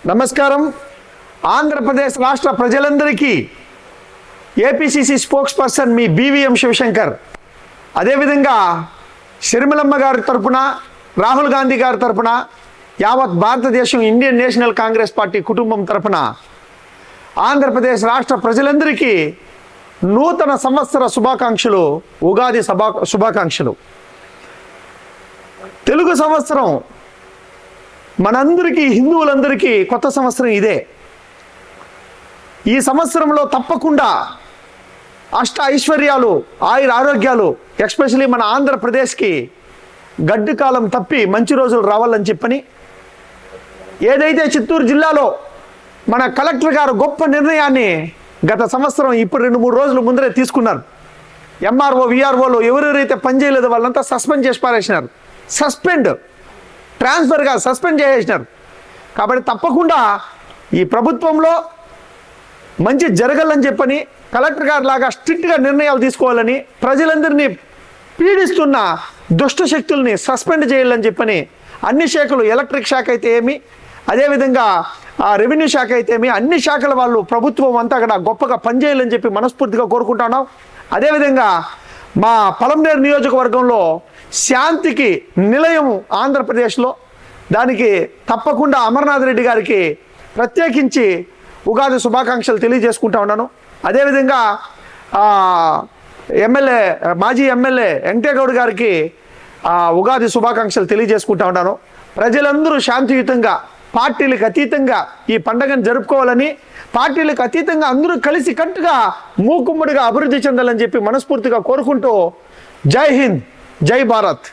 నమస్కారం. ఆంధ్రప్రదేశ్ రాష్ట్ర ప్రజలందరికీ ఏపీసీసీ స్పోక్స్ పర్సన్ మీ బీవీఎం శివశంకర్, అదేవిధంగా షర్మిలమ్మ గారి తరపున, రాహుల్ గాంధీ గారి తరపున, యావత్ భారతదేశం ఇండియన్ నేషనల్ కాంగ్రెస్ పార్టీ కుటుంబం తరపున ఆంధ్రప్రదేశ్ రాష్ట్ర ప్రజలందరికీ నూతన సంవత్సర శుభాకాంక్షలు, ఉగాది శుభాకాంక్షలు. తెలుగు సంవత్సరం మనందరికీ, హిందువులందరికీ కొత్త సంవత్సరం ఇదే. ఈ సంవత్సరంలో తప్పకుండా అష్ట ఐశ్వర్యాలు, ఆయుర ఆరోగ్యాలు, ఎస్పెషలీ మన ఆంధ్రప్రదేశ్కి గడ్డు కాలం తప్పి మంచి రోజులు రావాలని చెప్పని, ఏదైతే చిత్తూరు జిల్లాలో మన కలెక్టర్ గారు గొప్ప నిర్ణయాన్ని గత సంవత్సరం ఇప్పుడు 2-3 రోజుల ముందరే తీసుకున్నారు. ఎంఆర్ఓ, విఆర్ఓలు ఎవరెవరైతే పనిచేయలేదో వాళ్ళంతా సస్పెండ్ చేసి పారేసినారు. ట్రాన్స్ఫర్గా సస్పెండ్ చేసేసినారు. కాబట్టి తప్పకుండా ఈ ప్రభుత్వంలో మంచి జరగాలని చెప్పని, కలెక్టర్ గారు లాగా స్ట్రిక్ట్గా నిర్ణయాలు తీసుకోవాలని, ప్రజలందరినీ పీడిస్తున్న దుష్ట శక్తుల్ని సస్పెండ్ చేయాలని చెప్పని అన్ని శాఖలు, ఎలక్ట్రిక్ శాఖ అయితే ఏమి, అదేవిధంగా రెవెన్యూ శాఖ అయితే ఏమి, అన్ని శాఖల వాళ్ళు ప్రభుత్వం అంతా కూడా గొప్పగా పనిచేయాలని చెప్పి మనస్ఫూర్తిగా కోరుకుంటున్నాం. అదేవిధంగా మా పలమనేరు నియోజకవర్గంలో శాంతికి నిలయం ఆంధ్రప్రదేశ్లో, దానికి తప్పకుండా అమర్నాథ్ రెడ్డి గారికి ప్రత్యేకించి ఉగాది శుభాకాంక్షలు తెలియజేసుకుంటా ఉన్నాను. అదేవిధంగా మాజీ ఎమ్మెల్యే వెంకటేగౌడ్ గారికి ఉగాది శుభాకాంక్షలు తెలియజేసుకుంటా ఉన్నాను. ప్రజలందరూ శాంతియుతంగా, పార్టీలకు అతీతంగా ఈ పండుగను జరుపుకోవాలని, పార్టీలకు అతీతంగా అందరూ కలిసి కట్టుగా మూకుమ్మడిగా అభివృద్ధి చెందాలని చెప్పి మనస్ఫూర్తిగా కోరుకుంటూ, జై హింద్, జై భారత్.